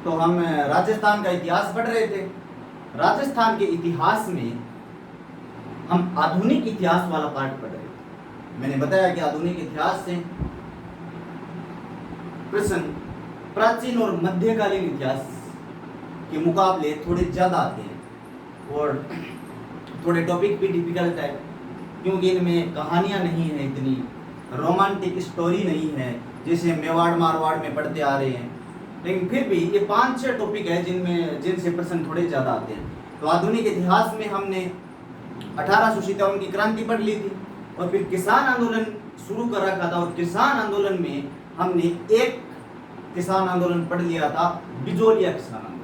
तो हम राजस्थान का इतिहास पढ़ रहे थे। राजस्थान के इतिहास में हम आधुनिक इतिहास वाला पार्ट पढ़ रहे थे। मैंने बताया कि आधुनिक इतिहास से प्रश्न प्राचीन और मध्यकालीन इतिहास के मुकाबले थोड़े ज़्यादा आते हैं और थोड़े टॉपिक भी डिफिकल्ट है, क्योंकि इनमें कहानियाँ नहीं है, इतनी रोमांटिक स्टोरी नहीं है जैसे मेवाड़ मारवाड़ में पढ़ते आ रहे हैं। लेकिन फिर भी ये 5-6 टॉपिक है जिनसे प्रश्न थोड़े ज़्यादा आते हैं। तो आधुनिक इतिहास में हमने 1857 की क्रांति पढ़ ली थी और फिर किसान आंदोलन शुरू कर रखा था, और किसान आंदोलन में हमने एक किसान आंदोलन पढ़ लिया था, बिजोलिया किसान आंदोलन।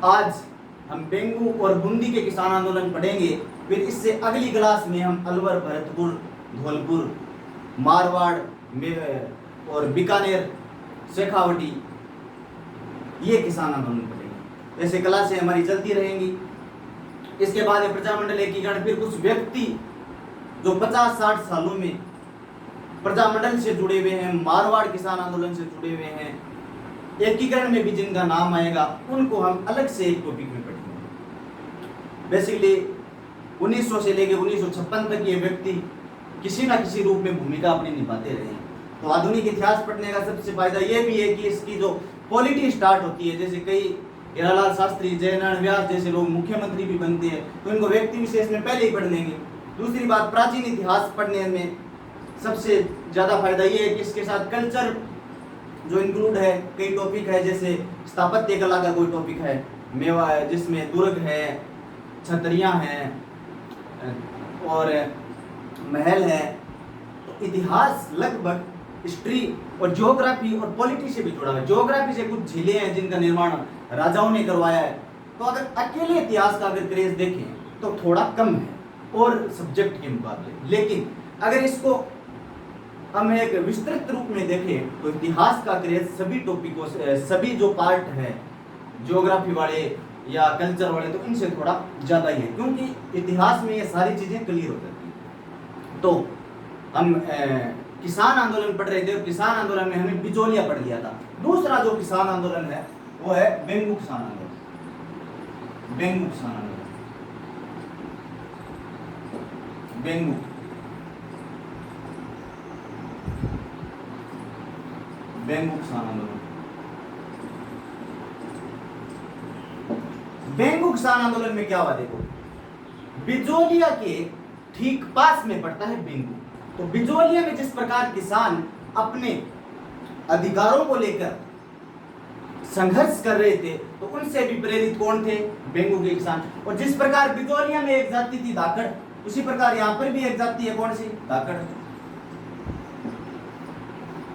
आज हम बेंगू और बूंदी के किसान आंदोलन पढ़ेंगे। फिर इससे अगली क्लास में हम अलवर, भरतपुर, धौलपुर, मारवाड़ और बीकानेर, शेखावटी ये किसान आंदोलन पढ़ेंगे। ऐसे क्लासें हमारी चलती रहेंगी। इसके बाद है प्रजामंडल एकीकरण। फिर कुछ व्यक्ति जो 50-60 सालों में प्रजामंडल से जुड़े हुए हैं, मारवाड़ किसान आंदोलन से जुड़े हुए हैं, एकीकरण में भी जिनका नाम आएगा, उनको हम अलग से एक टॉपिक में पढ़ेंगे। बेसिकली 1900 से लेकर 1956 तक ये व्यक्ति किसी न किसी रूप में भूमिका अपनी निभाते रहे हैं। तो आधुनिक इतिहास पढ़ने का सबसे फायदा ये भी है कि इसकी जो पॉलिटी स्टार्ट होती है, जैसे कई हीरालाल शास्त्री, जयनारायण व्यास जैसे लोग मुख्यमंत्री भी बनते हैं, तो इनको व्यक्ति विशेष में पहले ही पढ़ लेंगे। दूसरी बात, प्राचीन इतिहास पढ़ने में सबसे ज़्यादा फायदा ये है कि इसके साथ कल्चर जो इंक्लूड है, कई टॉपिक है, जैसे स्थापत्य कला का कोई टॉपिक है, मेवा जिसमें दुर्ग है, छतरियाँ हैं और महल है। तो इतिहास लगभग हिस्ट्री और ज्योग्राफी और पॉलिटी से भी जुड़ा है। ज्योग्राफी से कुछ झीलें हैं जिनका निर्माण राजाओं ने करवाया है। तो अगर अकेले इतिहास का अगर क्रेज देखें तो थोड़ा कम है और सब्जेक्ट के मुकाबले, लेकिन अगर इसको हम एक विस्तृत रूप में देखें तो इतिहास का क्रेज सभी टॉपिकों से, सभी जो पार्ट है ज्योग्राफी वाले या कल्चर वाले, तो इनसे थोड़ा ज़्यादा ही है, क्योंकि इतिहास में ये सारी चीज़ें क्लियर हो जाती हैं। तो हम किसान आंदोलन पढ़ रहे थे और किसान आंदोलन में हमने बिजोलिया पढ़ लिया था। दूसरा जो किसान आंदोलन है वो है बेंगू किसान आंदोलन। बेंगू किसान आंदोलन, बेंगू बेंगू किसान आंदोलन। बेंगू किसान आंदोलन में क्या हुआ देखो, बिजोलिया के ठीक पास में पड़ता है बेंगू। तो बिजोलिया में जिस प्रकार किसान अपने अधिकारों को लेकर संघर्ष कर रहे थे, तो उनसे भी प्रेरित कौन थे? बेंगू के किसान। और जिस प्रकार बिजोलिया में एक जाति थी धाकड़, उसी प्रकार यहाँ पर भी एक जाति है, कौन सी? धाकड़।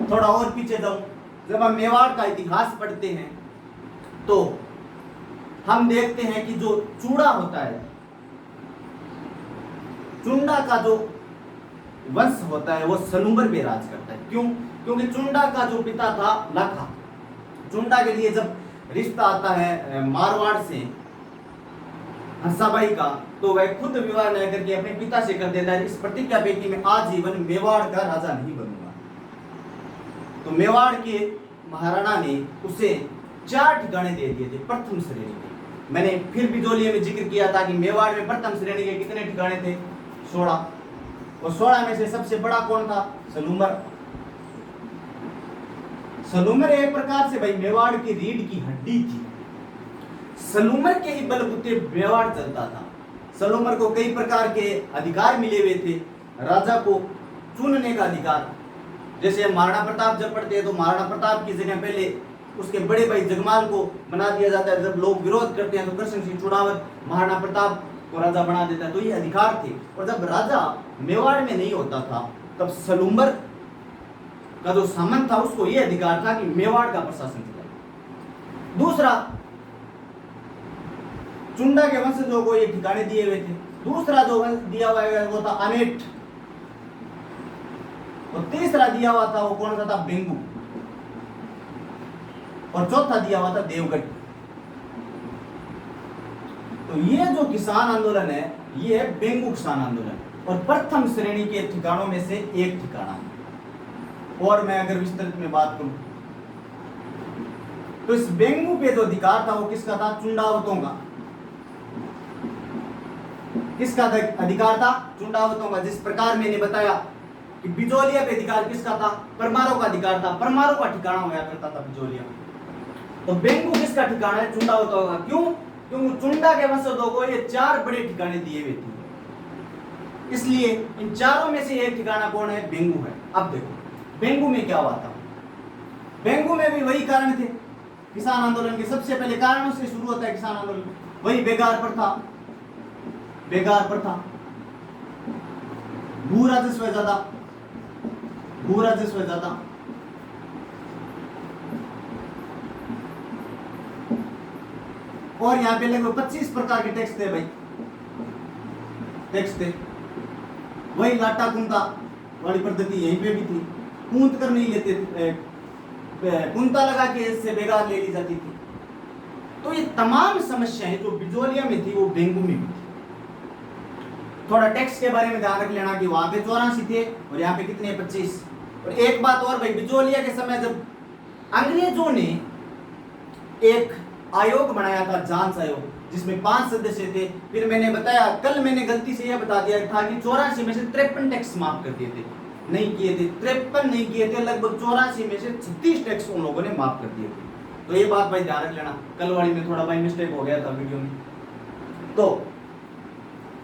थोड़ा और पीछे जाऊं, जब हम मेवाड़ का इतिहास पढ़ते हैं तो हम देखते हैं कि जो चूड़ा होता है, चुंडा का जो वंश होता है वो सलूमर पे राज करता है। क्यों? क्योंकि चुंडा का जो पिता था लाखा, चुंडा के लिए जब रिश्ता आता है मारवाड़ से हंसाबाई का, तो वह खुद विवाह न करके अपने पिता से कर देता है, इस प्रतिज्ञा पे कि मैं आजीवन मेवाड़ का राजा नहीं बनूंगा। तो मेवाड़ के महाराणा ने उसे 4 ठिकाने दे दिए थे प्रथम श्रेणी के। मैंने फिर बिजोलिया में जिक्र किया था कि मेवाड़ में प्रथम श्रेणी के कितने ठिकाने थे? 16। और 16 में से सबसे बड़ा कौन था? सलूमर। सलूमर एक प्रकार से भाई मेवाड़ की रीढ़ की हड्डी थी। सलूमर के ही बलबूते मेवाड़ चलता था। सलूमर को कई प्रकार के अधिकार मिले हुए थे, राजा को चुनने का अधिकार। जैसे महाराणा प्रताप जब पढ़ते हैं तो महाराणा प्रताप की जगह पहले उसके बड़े भाई जगमाल को बना दिया जाता है। जब लोग विरोध करते हैं तो कृष्ण सिंह चुड़ावत महाराणा प्रताप को राजा बना देता है। तो ये अधिकार थे। और जब राजा मेवाड़ में नहीं होता था तब सलूमर का जो सामंत था उसको ये अधिकार था कि मेवाड़ का प्रशासन चलाए। दूसरा, चुंडा के वंशजों को ये ठिकाने दिए हुए थे। दूसरा जो वंश दिया हुआ है वो था अनेट। और तीसरा दिया हुआ था वो कौन सा था? बेंगू। और चौथा दिया हुआ था देवगढ़। तो ये जो किसान आंदोलन है ये है बेंगू किसान आंदोलन और प्रथम श्रेणी के ठिकानों में से एक ठिकाना है। और मैं अगर विस्तृत में बात करूं तो इस बेंगू पे जो अधिकार था वो किसका था? चुंडावतों का। किसका अधिकार था? चुंडावतों का। जिस प्रकार मैंने बताया कि बिजोलिया पे अधिकार किसका था? परमारों का अधिकार था। परमारों का ठिकाना हुआ करता था बिजोलिया। तो बेंगू किसका ठिकाना है? चुंडावतों का। क्यों? क्योंकि चुंडा के वंशजों को ये 4 बड़े ठिकाने दिए हुए थे, इसलिए इन चारों में से एक ठिकाना कौन है? बेंगू है। अब देखो बेंगू में क्या हुआ था। बेंगू में भी वही कारण थे किसान आंदोलन के। सबसे पहले कारणों से शुरू होता है किसान आंदोलन, वही बेगार प्रथा, बेगार प्रथा, भू राजस्व ज्यादा, भू राजस्व ज्यादा, और यहाँ पे लगभग 25 प्रकार के टैक्स थे भाई, टैक्स थे। वही लाटा कुंता वाली पद्धति यहीं पे भी थी, कूंत कर नहीं लेते थे, कुंता लगा के इससे बेगार ले ली जाती थी। तो ये तमाम समस्याएं जो बिजोलिया में थी वो बेंगू में भी थी। थोड़ा टैक्स के बारे में ध्यान रख लेना कि वहां पे 84 थे और यहाँ पे कितने? 25। और एक बात और भाई, बिजोलिया के समय जब अंग्रेजों ने एक आयोग बनाया था, जांच आयोग, जिसमें 5 सदस्य थे। फिर मैंने बताया, कल मैंने गलती से यह बता दिया था कि 84 में से 53 टैक्स माफ कर दिए थे, नहीं किए थे, 53 नहीं किए थे, लगभग 84 में से 36 टैक्स उन लोगों ने माफ कर दिए थे। तो ये बात भाई ध्यान रख लेना, कल वाली में थोड़ा भाई मिस्टेक हो गया था वीडियो में। तो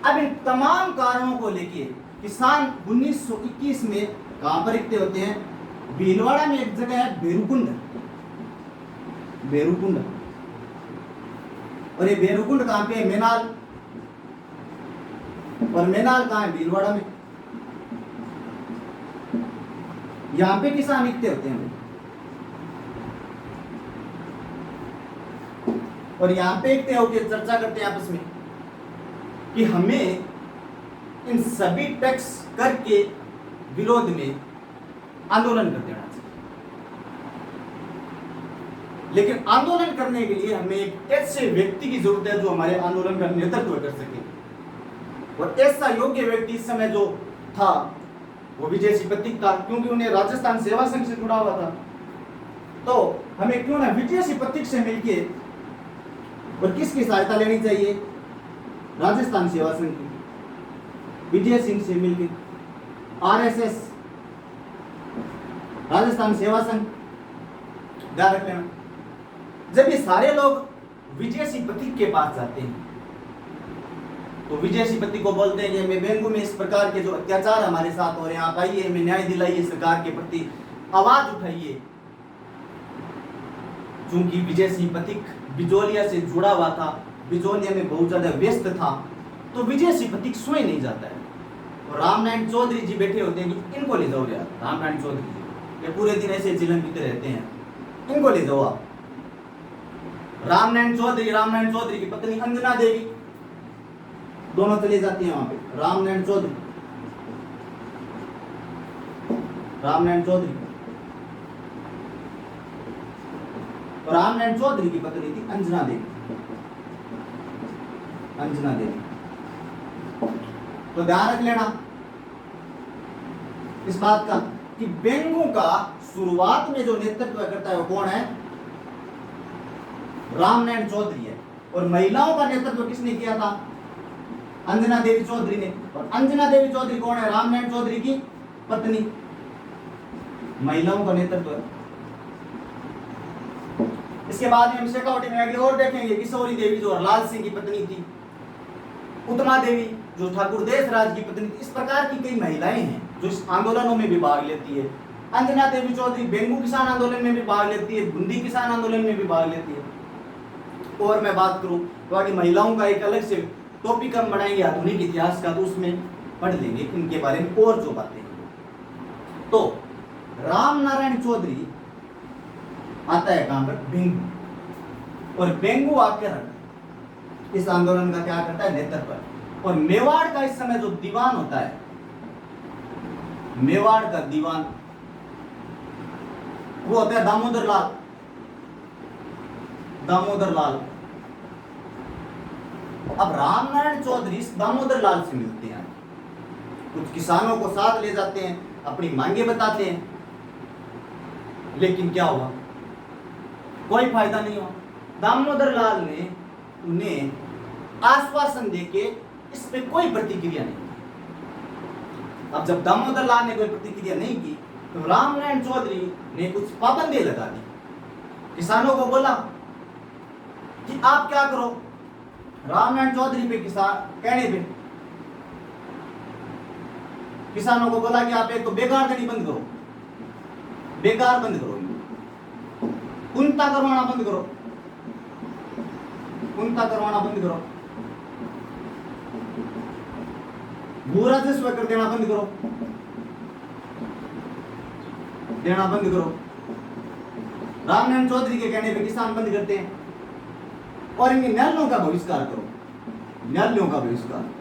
अब इन तमाम कारणों को लेके किसान 1921 में कहां पर इकट्ठे होते हैं? भीलवाड़ा में एक जगह है बेरुकुंड, बेरुकुंड। और ये बेरुकुंड कहां पे है? मेनाल। और मेनाल कहां है? भीलवाड़ा में। यहां पे किसान इकट्ठे होते हैं और यहां पे इकट्ठे होकर चर्चा करते हैं आपस में कि हमें इन सभी टैक्स कर के विरोध में आंदोलन कर देना चाहिए। लेकिन आंदोलन करने के लिए हमें एक ऐसे व्यक्ति की जरूरत है जो हमारे आंदोलन का नेतृत्व कर सके। और ऐसा योग्य व्यक्ति इस समय जो था वो विजय सिंह पथिक था, क्योंकि उन्हें राजस्थान सेवा संघ से जुड़ा हुआ था। तो हमें क्यों ना विजय सिंह पथिक से मिलके और किसकी सहायता लेनी चाहिए? राजस्थान सेवा संघ की, विजय सिंह से मिलके, आरएसएस, राजस्थान सेवा संघ, ध्यान रख लेना। जब ये सारे लोग विजय सिंह पथिक के पास जाते हैं तो विजय सिंह पथिक को बोलते हैं कि हमें बेंगू में इस प्रकार के जो अत्याचार हमारे साथ हो रहे हैं, आप आइए, हमें न्याय दिलाइए, सरकार के प्रति आवाज उठाइए। चूंकि विजय सिंह पथिक बिजोलिया से जुड़ा हुआ था, बिजोलिया में बहुत ज्यादा व्यस्त था, तो विजय सिंह पथिक स्वयं नहीं जाता है। और रामनारायण चौधरी जी बैठे होते हैं कि इनको ले जाओ यार, रामनारायण चौधरी जी ये पूरे दिन ऐसे जिलन पीते रहते हैं, इनको ले जाओ आप। रामनारायण चौधरी की पत्नी अंजना देवी दोनों चले जाती हैं वहां पे। रामनारायण चौधरी और रामनारायण चौधरी की पत्नी थी अंजना देवी। तो ध्यान रख लेना इस बात का कि बेंगू का शुरुआत में जो नेतृत्व करता है वो कौन है? रामनारायण चौधरी है। और महिलाओं का नेतृत्व किसने किया था? अंजना देवी चौधरी ने। और अंजना देवी चौधरी कौन है? रामनारायण चौधरी की पत्नी। महिलाओं का नेतृत्व है। इसके बाद में हम शेखावटी में आगे और देखेंगे, किशोरी देवी जो लाल सिंह की पत्नी थी, उत्तमा देवी जो ठाकुर देशराज की पत्नी थी। इस प्रकार की कई महिलाएं हैं जो इस आंदोलनों में भी भाग लेती है। अंजना देवी चौधरी बेंगू किसान आंदोलन में भी भाग लेती है, बूंदी किसान आंदोलन में भी भाग लेती है। और मैं बात करूं तो आगे महिलाओं का एक अलग से टॉपिक हम बनाएंगे आधुनिक इतिहास का, तो उसमें पढ़ लेंगे इनके बारे में और जो बातें। तो रामनारायण चौधरी आता है कहां पर? बेंगू। और बेंगू आकर इस आंदोलन का क्या करता है? नेतृत्व। और मेवाड़ का इस समय जो दीवान होता है, मेवाड़ का दीवान वो होता है दामोदर लाल। अब रामनारायण चौधरी दामोदर लाल से मिलते हैं, कुछ किसानों को साथ ले जाते हैं, अपनी मांगे बताते हैं। लेकिन क्या हुआ? कोई फायदा नहीं हुआ। दामोदर लाल ने उन्हें आश्वासन देके इस पे कोई प्रतिक्रिया नहीं की। अब जब दामोदर लाल ने कोई प्रतिक्रिया नहीं की तो रामनारायण चौधरी ने कुछ पाबंदी लगा दी। किसानों को बोला कि आप क्या करो, रामनारायण चौधरी पे किसान कहने पे किसानों को बोला कि आप एक तो बेकार देनी बंद करो, बेकार बंद करो, कुंता करवाना बंद करो, कुंता करवाना बंद करो, भू राजस्व कर देना बंद करो, देना बंद करो। रामनारायण चौधरी के कहने पे किसान बंद करते हैं और इनके न्यायालयों का बहिष्कार करो, न्यायालयों का बहिष्कार।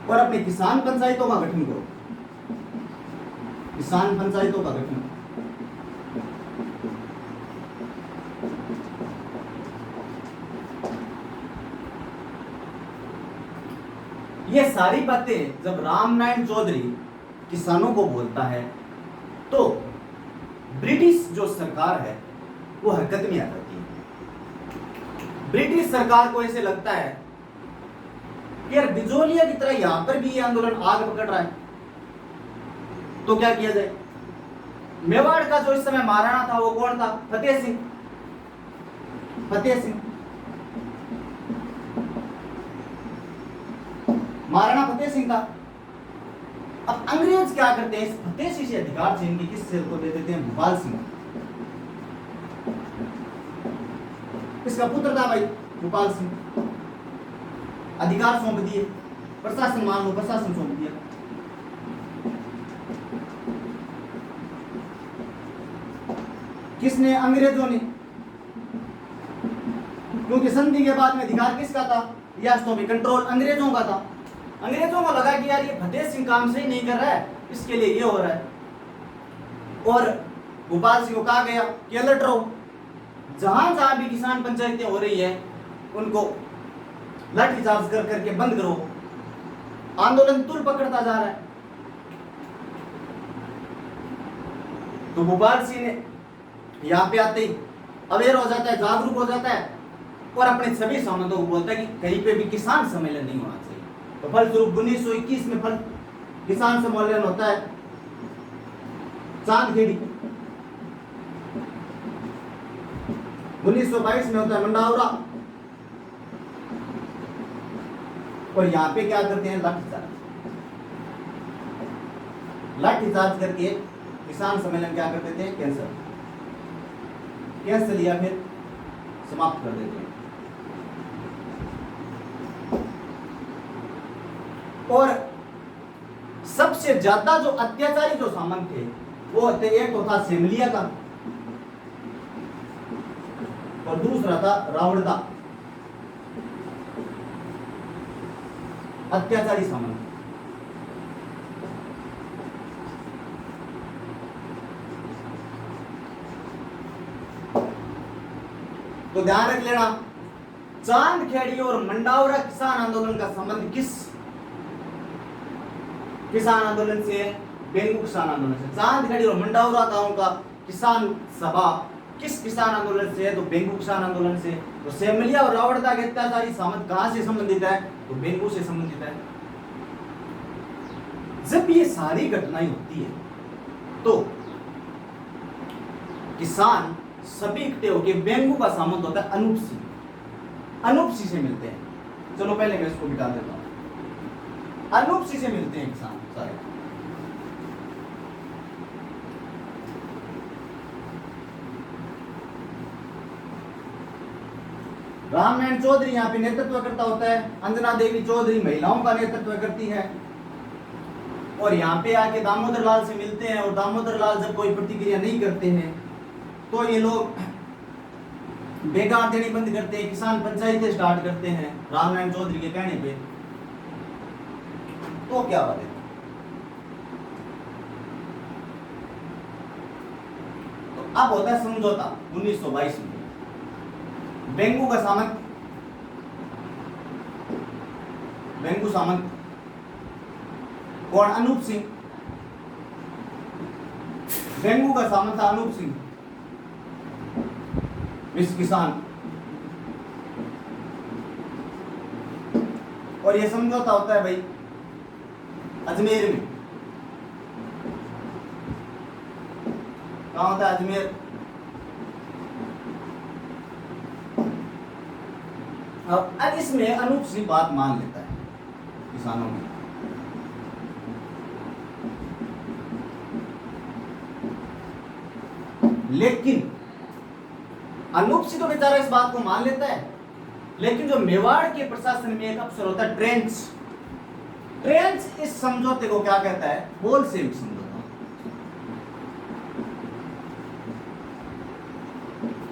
और अपने किसान पंचायतों का गठन करो, किसान पंचायतों का गठन। ये सारी बातें जब रामनारायण चौधरी किसानों को बोलता है तो ब्रिटिश जो सरकार है वो हरकत में आ जाती है। ब्रिटिश सरकार को ऐसे लगता है कि यार बिजोलिया की तरह यहां पर भी ये आंदोलन आग पकड़ रहा है, तो क्या किया जाए। मेवाड़ का जो इस समय महाराणा था वो कौन था? फतेह सिंह, फतेह सिंह, महाराणा फतेह सिंह था। अब अंग्रेज क्या करते हैं, इस फतेह सिंह से अधिकार छीन के किस सेल को दे देते हैं? भोपाल सिंह, इसका पुत्र था भाई भोपाल सिंह। अधिकार सौंप दिए, प्रशासन मान लो, प्रशासन सौंप दिया। किसने? अंग्रेजों ने, क्योंकि संधि के बाद में अधिकार किसका था? रियासतों में कंट्रोल अंग्रेजों का था। अंग्रेजों को लगा कि यार ये फतेह सिंह काम सही नहीं कर रहा है, इसके लिए ये हो रहा है। और भोपाल सिंह को कहा गया कि अलर्ट रहो, जहां जहां भी किसान पंचायतें हो रही है उनको लाठीचार्ज कर करके बंद करो। आंदोलन तुल पकड़ता जा रहा है। तो भोपाल सिंह ने यहाँ पे आते ही अवेयर हो जाता है, जागरूक हो जाता है और अपने सभी सामंतों को बोलता है कि कहीं पे भी किसान सम्मेलन नहीं होना चाहिए। तो फलस्वरूप 1921 में किसान सम्मेलन होता है चांदखेड़ी। 1922 में होता है मंडावरा। और यहाँ पे क्या करते हैं? लाठीचार्ज, लाठीचार्ज करके किसान सम्मेलन क्या कर देते हैं? कैंसल या फिर समाप्त कर देते हैं। और सबसे ज्यादा जो अत्याचारी जो सामंत थे वो थे, एक तो था सेमलिया का और दूसरा था रावणदा, अत्याचारी सामंत। तो ध्यान रख लेना, चांदखेड़ी और मंडावरा किसान आंदोलन का संबंध किस किसान आंदोलन से है? बेंगू किसान आंदोलन से। चांदखेड़ी और मंडावरा गांव का किसान सभा किस किसान आंदोलन से है? तो बेंगू किसान आंदोलन से। तो सेमलिया और रावणदा के अत्याचारी सामंत कहां से संबंधित है? तो बेंगू से संबंधित है। जब ये सारी घटनाएं होती है तो किसान सभी इकट्ठे होकर बेंगू का सामंत होता है अनूप सिंह, अनूप सिंह से मिलते हैं। चलो पहले मैं इसको बिठा देता हूं। अनूप सिंह से मिलते हैं किसान सारे। रामनारायण चौधरी यहाँ पे नेतृत्व करता होता है, अंजना देवी चौधरी महिलाओं का नेतृत्व करती है। और यहाँ पे आके दामोदर लाल से मिलते हैं और दामोदर लाल जब कोई प्रतिक्रिया नहीं करते हैं तो ये लोग बेकार देनी बंद करते हैं, किसान पंचायतें स्टार्ट करते हैं रामनारायण चौधरी के कहने पे। तो क्या बात है? तो अब होता है समझौता 1922 में। बेंगू का सामंत, बेंगू सामंत कौन? अनूप सिंह। डेंगू का सामंत था अनूप सिंह, मिस किसान। और ये समझौता होता है भाई अजमेर में। कहाँ होता है? अजमेर। अब इसमें अनूप सिंह बात मान लेता है किसानों की। लेकिन अनूप सिंह तो बेचारा इस बात को मान लेता है, लेकिन जो मेवाड़ के प्रशासन में एक अफसर होता है ट्रेंच, ट्रेंच इस समझौते को क्या कहता है? होलसेल समझौता।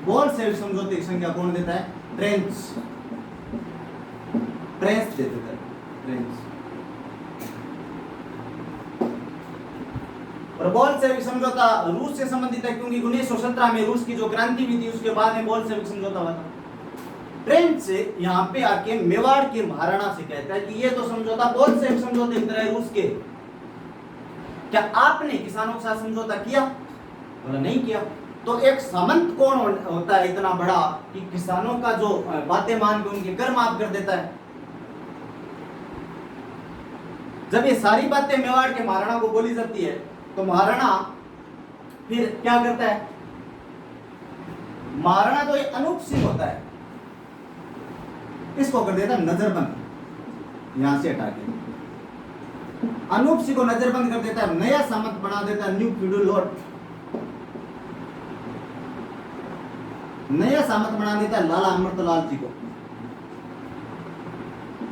होलसेल समझौते की संख्या कौन देता है? ट्रेंच। ट्रेंच देता है, ट्रेंच। और बोल्शेविक समझौता रूस से संबंधित है, क्योंकि 1917 में रूस की जो क्रांति हुई थी उसके बाद में बोल्शेविक समझौता हुआ था। ट्रेंच से यहाँ पे आके मेवाड़ के महाराणा से कहता है कि ये तो समझौता बोल्शेविक समझौते की तरह है रूस के, क्या आपने किसानों के साथ समझौता किया? बोला नहीं किया। तो एक सामंत कौन होता है इतना बड़ा कि किसानों का जो बातें मान के उनके कर माफ कर देता है? जब ये सारी बातें मेवाड़ के महाराणा को बोली जाती है तो महाराणा फिर क्या करता है? महाराणा तो ये अनूप सिंह होता है, इसको कर देता है नजरबंद, यहां से हटा के अनूप सिंह को नजरबंद कर देता है, नया सामंत बना देता है, न्यू फ्यूडल, नया सामंत बना देता है लाला अमृतलाल जी को।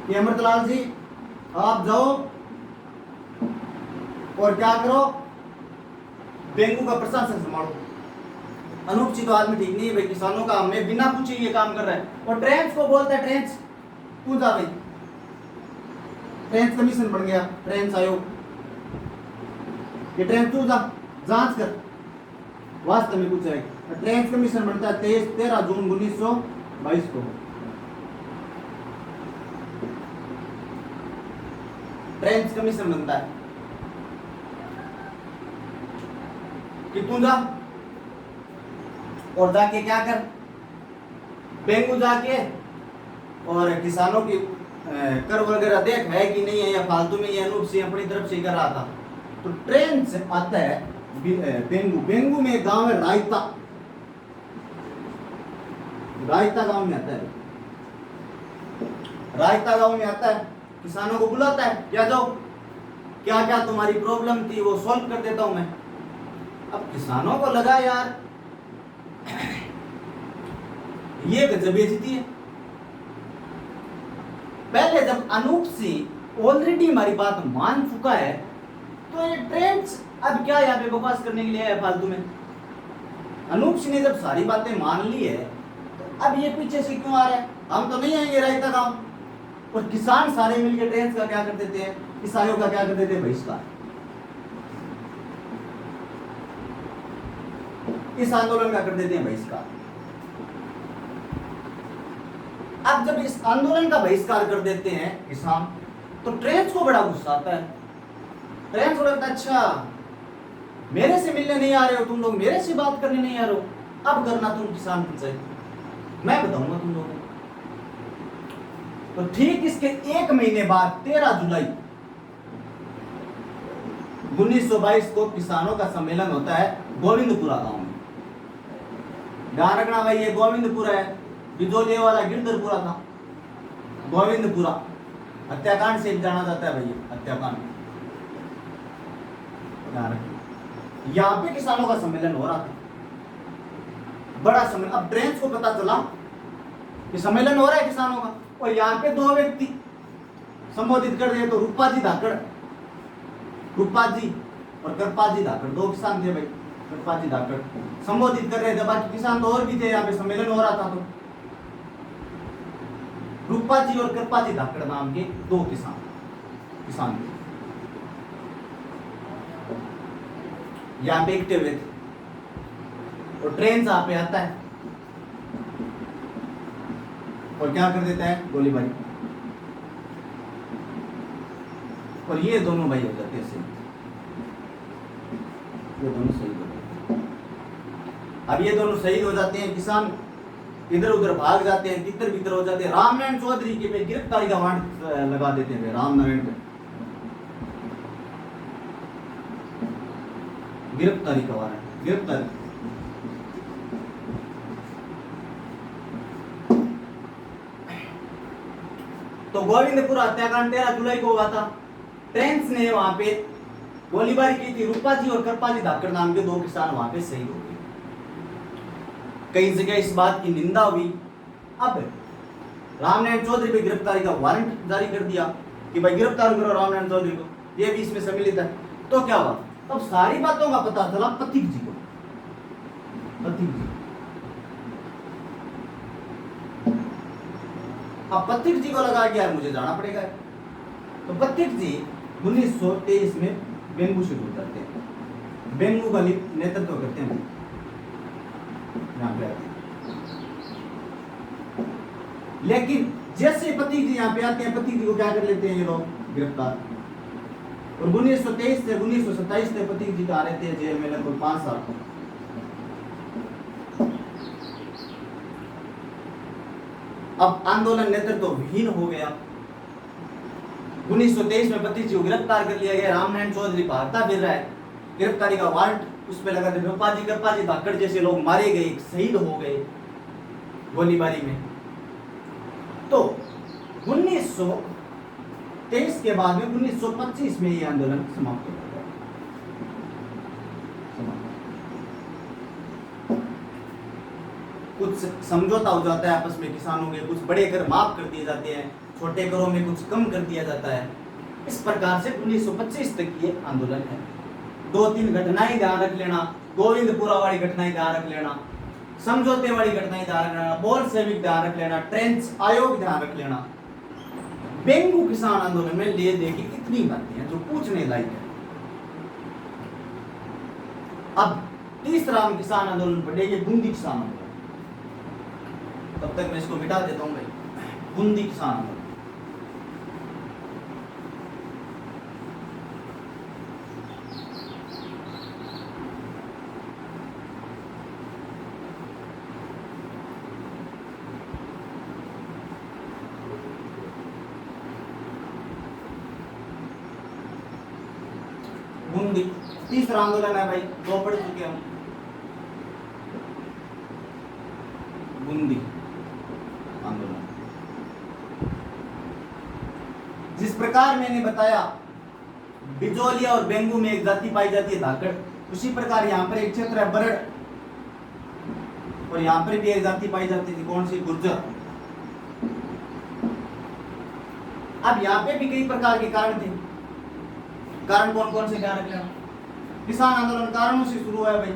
कि अमृतलाल जी आप जाओ और क्या करो? डेंगू का प्रशासन संभालो। अनूप सिंह तो आदमी ठीक नहीं है भाई, किसानों का हमें बिना पूछे ये काम कर रहा है। और ट्रेंच को बोलता है ट्रेंच तू जा भाई, ट्रेंच कमीशन बन गया, ट्रेंच आयोग, ये ट्रेंच तू जा जांच कर वास्तव में कुछ है। ट्रेंच कमीशन बनता है 13 जून 1922 को। ट्रेंच कमीशन बनता है कि तू जा और जाके क्या कर? डेंगू जाके और किसानों की कर वगैरह देख है कि नहीं है, या फालतू में ये अनूप सिंह अपनी तरफ से कर रहा था। तो ट्रेन से आता है बेंगू। बेंगू में एक गांव है रायता, रायता गांव में आता है, रायता गांव में आता है, किसानों को बुलाता है, क्या जाओ क्या क्या तुम्हारी प्रॉब्लम थी वो सॉल्व कर देता हूं मैं। अब किसानों को लगा यार ये गजब बेइज्जती है। पहले जब अनूप सिंह ऑलरेडी हमारी बात मान चुका है तो ये ट्रेंच अब क्या यहाँ पे बकवास करने के लिए है फालतू में? अनूप सिंह ने जब सारी बातें मान ली है तो अब ये पीछे से क्यों आ रहा है? हम तो नहीं आएंगे रायता गांव। और किसान सारे मिलकर ट्रेंच का क्या कर देते हैं? इस आयोग का क्या कर देते हैं? बहिष्कार। इस आंदोलन का कर देते हैं बहिष्कार। अब जब इस आंदोलन का बहिष्कार कर देते हैं किसान तो ट्रेंच को बड़ा गुस्सा आता है। ट्रेंच को लगता है अच्छा मेरे से मिलने नहीं आ रहे हो तुम लोग, मेरे से बात करने नहीं आ रहे हो, अब करना तुम किसान पंचायत, मैं बताऊंगा तुम लोगों को। तो ठीक इसके एक महीने बाद 13 जुलाई 1922 को किसानों का सम्मेलन होता है गोविंदपुरा गांव में। ध्यान रखना भाई ये गोविंदपुरा है, बिजोलिए वाला गिरधरपुरा था। गोविंदपुरा हत्याकांड से जाना जाता है भाई, हत्याकांड। ध्यान रखना यहाँ पे किसानों का सम्मेलन हो रहा था, बड़ा सम्मेलन। अब ट्रेंच को पता चला कि सम्मेलन हो रहा है किसानों का, और यहाँ पे 2 व्यक्ति संबोधित कर रहे, तो रूपाजी धाकड़, रूपाजी और कृपाजी धाकड़, 2 किसान थे भाई। कृपाजी धाकड़ संबोधित कर रहे थे, बाकी किसान तो और भी थे, यहाँ पे सम्मेलन हो रहा था। तो रूपाजी और कृपाजी धाकड़ नाम के 2 किसान थे, यहाँ पे इकट्ठे हुए थे। और ट्रेन यहाँ पे आता है और क्या कर देता है? गोलीबारी। और ये दोनों भाई हो जाते हैं, ये दोनों शहीद हो जाते हैं। अब ये दोनों शहीद हो जाते हैं, किसान इधर उधर भाग जाते हैं, तितर बितर हो जाते हैं। रामनारायण चौधरी के पे गिरफ्तारी का वारंट लगा देते हैं रामनारायण पे, गिरफ्तारी का वारंट, गिरफ्तारी। तो गोविंदपुर हत्याकांड 13 जुलाई को हुआ था। ट्रेंस ने वहां पे गोलीबारी की थी। रूपा जी और कृपा जी धाकड़ नाम के 2 किसान वहां पे शहीद हो गए। कई जगह इस बात की निंदा हुई। अब रामनारायण चौधरी पे गिरफ्तारी का वारंट जारी कर दिया कि भाई गिरफ्तार करो रामनारायण चौधरी को, ये भी इसमें सम्मिलित है। तो क्या हुआ, तब सारी बातों का पता चला पथिक जी को, पथिक जी। अब पथिक जी को लगा कि यार मुझे जाना पड़ेगा। तो पथिक जी 1923 में बेंगू शुरू करते हैं, बेंगू का नेतृत्व करते हैं, यहाँ पे आते हैं। लेकिन जैसे पथिक जी यहाँ पे आते हैं, पथिक जी को क्या कर लेते हैं ये लोग, गिरफ्तार। और 1923 से 1927 तक पथिक जी कहाँ रहते हैं, जेल में लगभग 5 साल। अब आंदोलन नेतृत्वहीन हो गया। 1923 में पथिक जी को गिरफ्तार कर लिया गया। रामनारायण चौधरी भागता फिर रहा है, गिरफ्तारी का वारंट उस पर लगा था। रूपा जी धाकड़ जैसे लोग मारे गए, शहीद हो गए गोलीबारी में। तो 1923 के बाद में 1925 में ये आंदोलन समाप्त हो गया। कुछ समझौता हो जाता है आपस में किसानों के, कुछ बड़े कर माफ कर दिए जाते हैं, छोटे करों में कुछ कम कर दिया जाता है। इस प्रकार से 1925 तक ये आंदोलन है। 2-3 घटनाएं ध्यान रख लेना, गोविंदपुरा वाली घटनाएं ध्यान रख लेना, समझौते वाली घटनाएं ध्यान रख लेना, बोल्शेविक ध्यान रख लेना, ट्रेंच आयोग ध्यान रख लेना। बेंगू किसान आंदोलन में ले दे की कितनी बातें हैं जो पूछने लायक है। अब तीसरा हम किसान आंदोलन पढ़ेंगे, बूंदी किसान आंदोलन। तब तक मैं इसको मिटा देता हूं भाई, बूंदी किसान आंदोलन। बूंदी तीसरा आंदोलन है भाई, 2 पढ़ चुके हम। बूंदी आंदोलन, जिस प्रकार मैंने बताया बिजोलिया और बेंगू में एक जाति पाई जाती है धाकड़, उसी प्रकार यहाँ पर एक क्षेत्र है बरड़, और यहाँ पर भी एक जाति पाई जाती थी, कौन सी, गुर्जर। अब यहाँ पे भी कई प्रकार के कारण थे। कारण कौन कौन से ध्यान रख लेना। किसान आंदोलन कारणों से शुरू हुआ है भाई।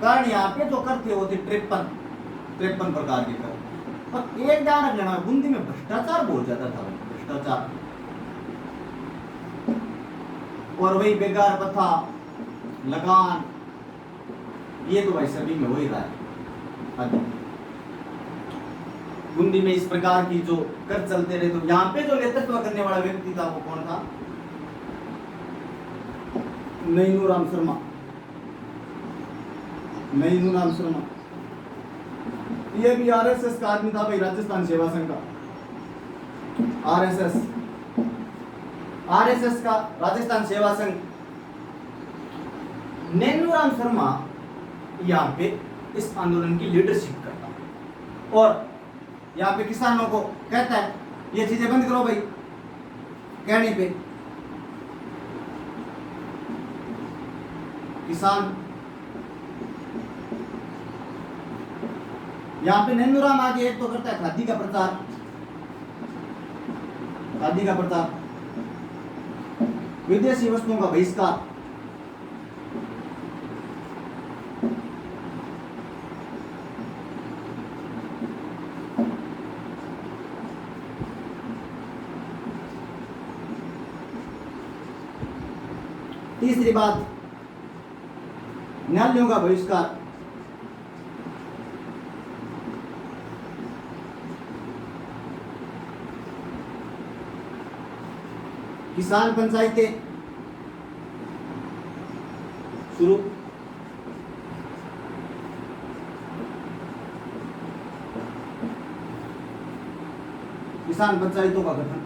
कारण यहाँ पे जो कर थे वो थे 53 प्रकार के कर। पर एक ध्यान रख लेना, बूंदी में भ्रष्टाचार बहुत ज्यादा था, भ्रष्टाचार। और वही बेकार प्रथा, लगान, ये तो भाई सभी में हो ही रहा है। बूंदी में इस प्रकार की जो कर चलते रहे। तो यहाँ पे जो नेतृत्व करने वाला व्यक्ति था वो कौन था, नैनूराम शर्मा। नैनूराम शर्मा ये भी आरएसएस का आदमी था भाई, राजस्थान सेवा संघ का। आरएसएस का राजस्थान सेवा संघ। नैनूराम शर्मा यहाँ पे इस आंदोलन की लीडरशिप करता और यहाँ पे किसानों को कहता है ये चीजें बंद करो भाई, कहने पे किसान। यहाँ पे नैनूराम आगे एक तो करता है खादी का प्रचार, खादी का प्रचार, विदेशी वस्तुओं का बहिष्कार, तीसरी बात न्यायालयों का बहिष्कार, किसान पंचायतें शुरू, किसान पंचायतों का गठन।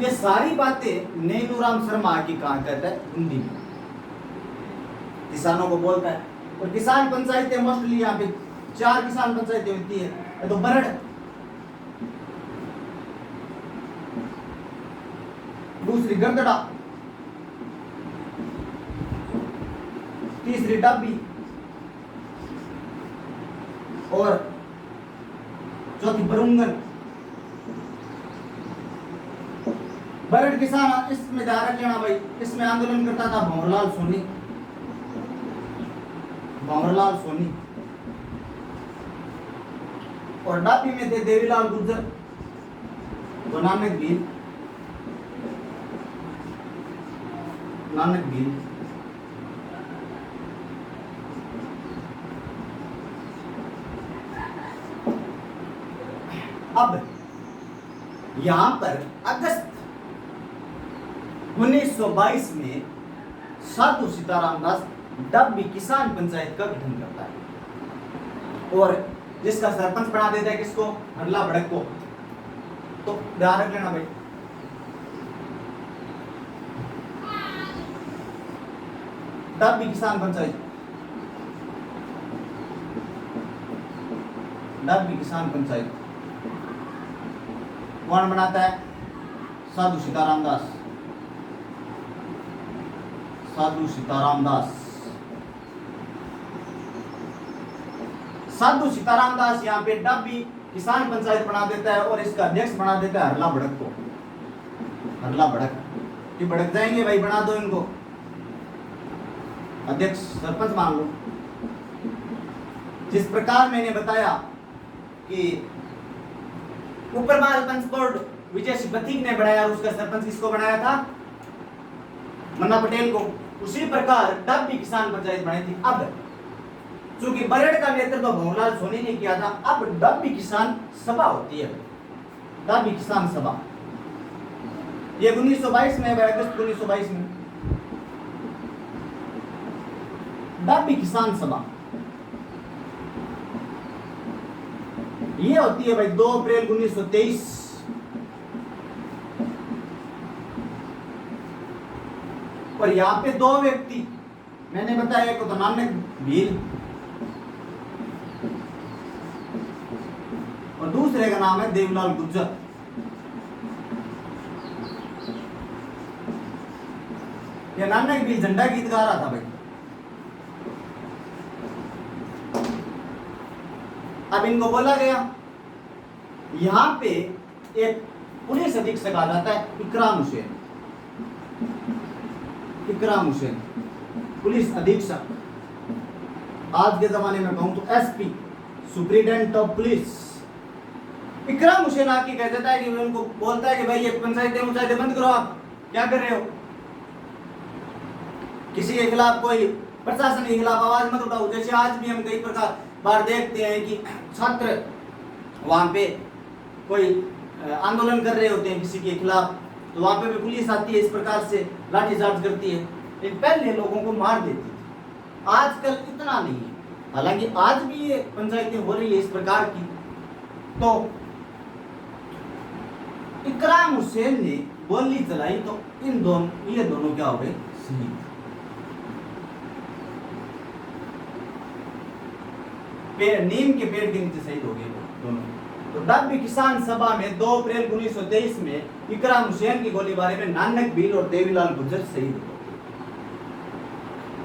ये सारी बातें नैनूराम शर्मा की कहा कहता है हिंदी में, किसानों को बोलता है। और किसान पंचायतें मोस्टली यहाँ पे 4 किसान पंचायतें होती है। तो बरड़, दूसरी गरदड़ा, तीसरी डब्बी और चौथी बरुंगन। बरड़ किसान, इसमें ध्यान रख लेना भाई, इसमें आंदोलन करता था भंवरलाल सोनी, भंवरलाल सोनी। और डब्बी में थे देवीलाल गुर्जर, नानक भील, नानक भील। अब यहां पर अगस्त 1922 में साधु सीताराम दास डब्बी किसान पंचायत का गठन करता है और जिसका सरपंच बना देता है किसको, हरला भड़क को। तो ध्यान रख लेना भाई, डब्बी किसान पंचायत, डब्बी किसान पंचायत कौन बनाता है, साधु सीताराम दास, साधु सीताराम दास। साधु सीताराम दास यहाँ पे डब्बी किसान पंचायत बना देता है और इसका अध्यक्ष बना देता है हरला भड़क को। हरला भड़क कि भड़क जाएंगे भाई, बना दो इनको अध्यक्ष, सरपंच मान लो। जिस प्रकार मैंने बताया कि ऊपरमाल पंच बोर्ड विजय सिंह बतीक ने बनाया, उसका सरपंच किसको बनाया था, मन्ना पटेल को। उसी प्रकार डब्बी किसान पंचायत बनाई थी। अब चूंकि बरड़ का नेतृत्व भंवरलाल सोनी ने किया था, अब डब्बी किसान सभा होती है, डब्बी किसान सभा। ये 1922 में, अगस्त 1922 में डब्बी किसान सभा ये होती है भाई 2 अप्रैल 1923। और यहाँ पे 2 व्यक्ति मैंने बताया, एक तो नानक भील और दूसरे का नाम है देवीलाल गुर्जर। ये नानक भील झंडा गीत गा रहा था भाई। अब इनको बोला गया, यहां पे एक पुलिस अधीक्षक आ जाता है, इकराम हुसैन, इकराम हुसैन पुलिस अधीक्षक। आज के जमाने में कहूं तो एसपी, सुप्रिटेंडेंट ऑफ पुलिस। इकराम हुसैन आके कह देता है कि उनको बोलता है कि भाई ये पंचायतें बंद करो, आप क्या कर रहे हो, किसी के खिलाफ, कोई प्रशासन के खिलाफ आवाज मत उठाओ। जैसे आज भी हम कई प्रकार बार देखते हैं कि छात्र वहां पे कोई आंदोलन कर रहे होते हैं किसी के खिलाफ, तो वहां पे भी पुलिस आती है, इस प्रकार से लाठीचार्ज करती है। लेकिन पहले लोगों को मार देती थी, आजकल इतना नहीं है। हालांकि आज भी ये पंचायतें हो रही है इस प्रकार की। तो इकराम हुसैन ने गोली चलाई तो ये दोनों क्या हो गए, शहीद। नीम के पेड़ के नीचे शहीद हो गए दोनों। तो डब्बी किसान सभा में 2 अप्रैल 1923 में इकराम हुसैन की गोलीबारी में नानक भील और देवीलाल गुर्जर शहीद हो गए।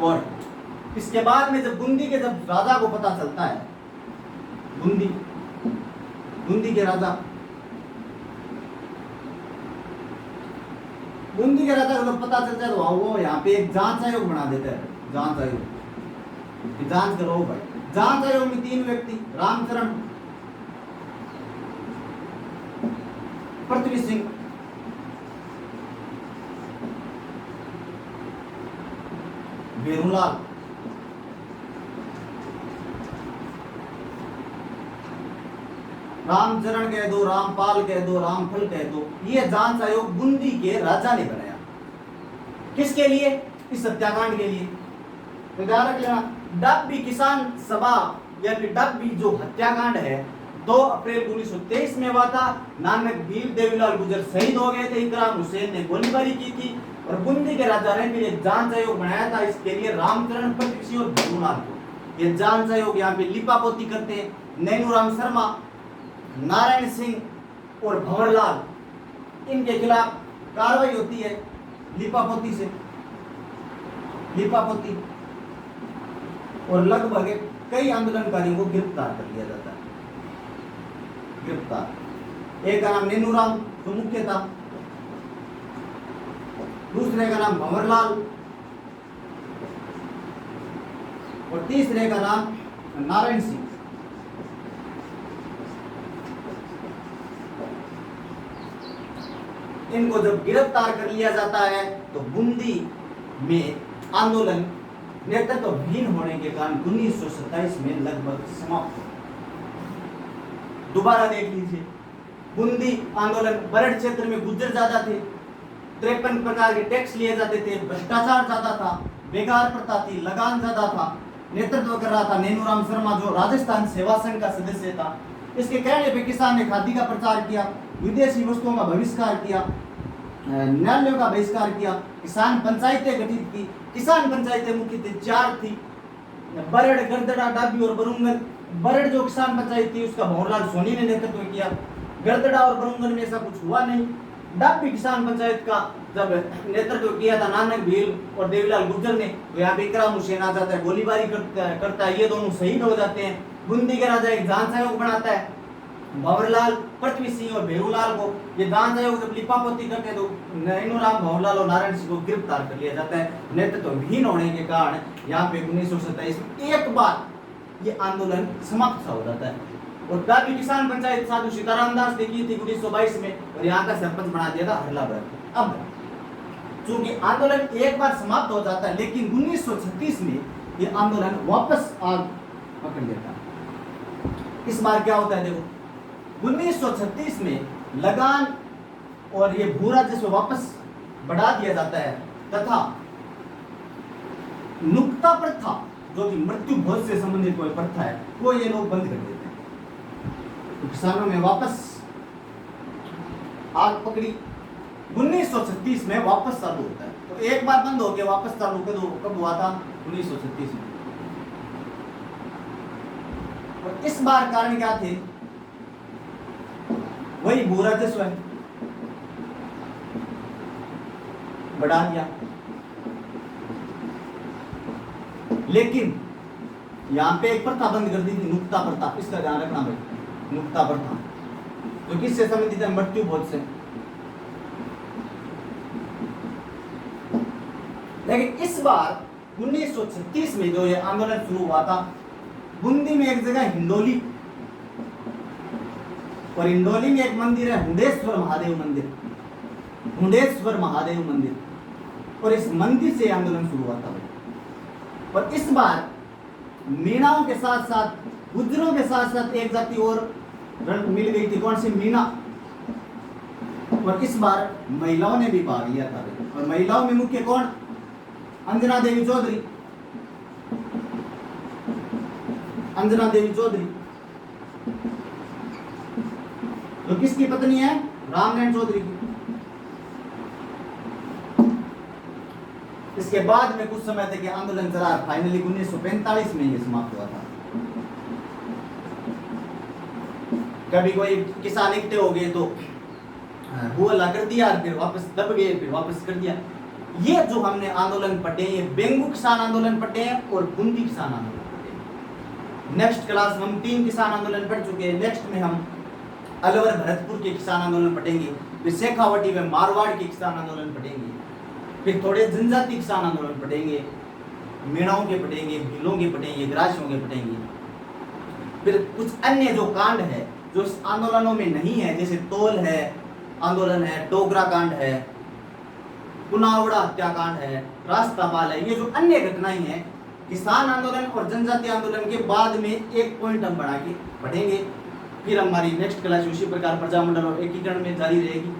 और इसके बाद में जब राजा को पता चलता है, बूंदी के राजा को जब पता चलता है तो वो यहाँ पे एक जांच आयोग बना देता है, जांच आयोग, जांच करो भाई। जांच आयोग में 3 व्यक्ति, रामचरण, पृथ्वी सिंह, बेरूलाल। रामचरण कह दो, रामपाल कह दो, रामफल कह दो। ये जांच आयोग बूंदी के राजा ने बनाया। किसके लिए? इस हत्याकांड के लिए। तो ध्यान रख लेना, डब्बी किसान सभा या फिर डब्बी जो हत्याकांड है 2 अप्रैल 1923 में हुआ था। नानक भील देवीलाल गुजर शहीद हो गए थे, इकराम हुसैन ने गोलीबारी की थी और बूंदी के राजा ने फिर एक जांच आयोग बनाया था। इसके लिए रामचरण पटविसी और भीमलाल को ये जांच आयोग यहाँ पे लिपापोती करते हैं। नैनूराम शर्मा, नारायण सिंह और भंवरलाल इनके खिलाफ कार्रवाई होती है लिपापोती से, लिपापोती, और लगभग कई आंदोलनकारियों को गिरफ्तार कर लिया जाता है। गिरफ्तार, एक का नाम नैनूराम जो मुख्य था, दूसरे का नाम भंवरलाल और तीसरे का नाम नारायण सिंह। इनको जब गिरफ्तार कर लिया जाता है तो बूंदी में आंदोलन नेतृत्वहीन होने के कारण 1927 में लगभग समाप्त हो। दोबारा देख लीजिए, बूंदी आंदोलन बरड़ क्षेत्र में गुज्जर ज्यादा थे, 53 प्रकार के टैक्स लिए जाते थे, भ्रष्टाचार ज्यादा था, बेकार प्रथा थी, लगान ज्यादा था। नेतृत्व कर रहा था नैनूराम शर्मा जो राजस्थान सेवा संघ का सदस्य था। इसके कहने पे किसान ने खादी का प्रचार किया, विदेशी वस्तुओं का बहिष्कार किया, न्यायालयों का बहिष्कार किया, किसान पंचायतें गठित की। किसान पंचायतें मुख्यतः 4 थी, बरड़, गरदड़ा, डाबी और बरुंगल। बरड़ जो किसान पंचायत थी उसका भंवरलाल सोनी ने नेतृत्व किया। गरदड़ा और बरुंगल में ऐसा कुछ हुआ नहीं। डाबी किसान पंचायत का जब नेतृत्व किया था नानक भील और देवीलाल गुर्जर ने, तो यहाँ पे इकराम हुसैन आ जाता है, गोलीबारी करता है, ये दोनों शहीद हो जाते हैं। बूंदी के राजा एक जांच आयोग बनाता है, भंवरलाल, पृथ्वी सिंह और भेरूलाल को। ये जांच आयोग जब लिपापोती करते हैं तो नैनूराम, भंवरलाल और नारायण सिंह को गिरफ्तार कर लिया जाता है। नेतृत्वहीन होने के कारण यहाँ पे 1927 में एक बार ये आंदोलन समाप्त हो जाता है। और डाबी किसान पंचायत साधु सीताराम दास ने की थी 1922 में और यहाँ का सरपंच बना दिया था हरलाबर। अब चूंकि आंदोलन एक बार समाप्त हो जाता है, लेकिन 1936 में ये आंदोलन वापस आग पकड़ लेता है। इस बार क्या होता है देखो, 1936 में लगान और ये भू राजस्व वापस बढ़ा दिया जाता है तथा नुक्ता प्रथा जो कि मृत्यु भोज से संबंधित कोई प्रथा है वो ये लोग बंद कर देते हैं। तो किसानों में वापस आग पकड़ी। 1936 में वापस चालू होता है। तो एक बार बंद हो गया, वापस चालू कब हुआ था? 1936 में। और इस बार कारण क्या थे? वही भू राजस्व है, बढ़ा दिया। लेकिन यहां पे एक प्रथा बंद कर दी थी, नुक्ता प्रथा। इसका ध्यान रखना भाई, नुक्ता प्रथा जो किससे संबंधित है? मृत्यु भोज से। लेकिन इस बार 1936 में जो ये आंदोलन शुरू हुआ था, बूंदी में एक जगह हिंडोली, और हिंडोली में एक मंदिर है हुंडेश्वर महादेव मंदिर, हुंडेश्वर महादेव मंदिर, और इस मंदिर से आंदोलन शुरू हुआ था। और इस बार मीणाओं के साथ साथ, गुज्जरों के साथ साथ एक जाति और मिल गई थी, कौन सी? मीणा। और इस बार महिलाओं ने भी भाग लिया था। और महिलाओं में मुख्य कौन? अंजना देवी चौधरी। अंजना देवी चौधरी तो किसकी पत्नी है? रामनारायण चौधरी की। इसके बाद में कुछ समय तक आंदोलन चला, फाइनली 1945 में ये समाप्त हुआ था। कभी कोई किसान इकट्ठे हो गए तो हुआ कर दिया, फिर वापस दब गए, फिर वापस कर दिया। ये जो हमने आंदोलन पढ़े, ये बेंगू किसान आंदोलन पढ़े हैं और बूंदी किसान आंदोलन पढ़े हैं। नेक्स्ट क्लास में हम 3 किसान आंदोलन पढ़ चुके हैं। नेक्स्ट में हम अलवर भरतपुर के किसान आंदोलन पढ़ेंगे, फिर शेखावटी में मारवाड़ के किसान आंदोलन पढ़ेंगे, फिर थोड़े जनजाति किसान आंदोलन पढ़ेंगे, मीणाओं के पढ़ेंगे, भीलों के पढ़ेंगे, ग्रासियों के पढ़ेंगे। फिर कुछ अन्य जो कांड है जो इस आंदोलनों में नहीं है, जैसे तोल है आंदोलन है, डोगरा कांड है, कुनावड़ा हत्याकांड है, रास्तापाल है, ये जो अन्य घटनाएं हैं किसान आंदोलन और जनजाति आंदोलन के बाद में एक पॉइंट हम बढ़ा के पढ़ेंगे। फिर हमारी नेक्स्ट क्लास उसी प्रकार प्रजामंडल और एकीकरण में जारी रहेगी।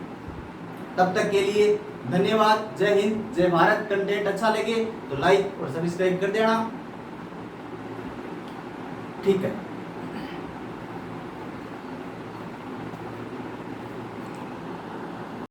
तब तक के लिए धन्यवाद। जय हिंद, जय भारत। कंटेंट अच्छा लगे तो लाइक और सब्सक्राइब कर देना। ठीक है।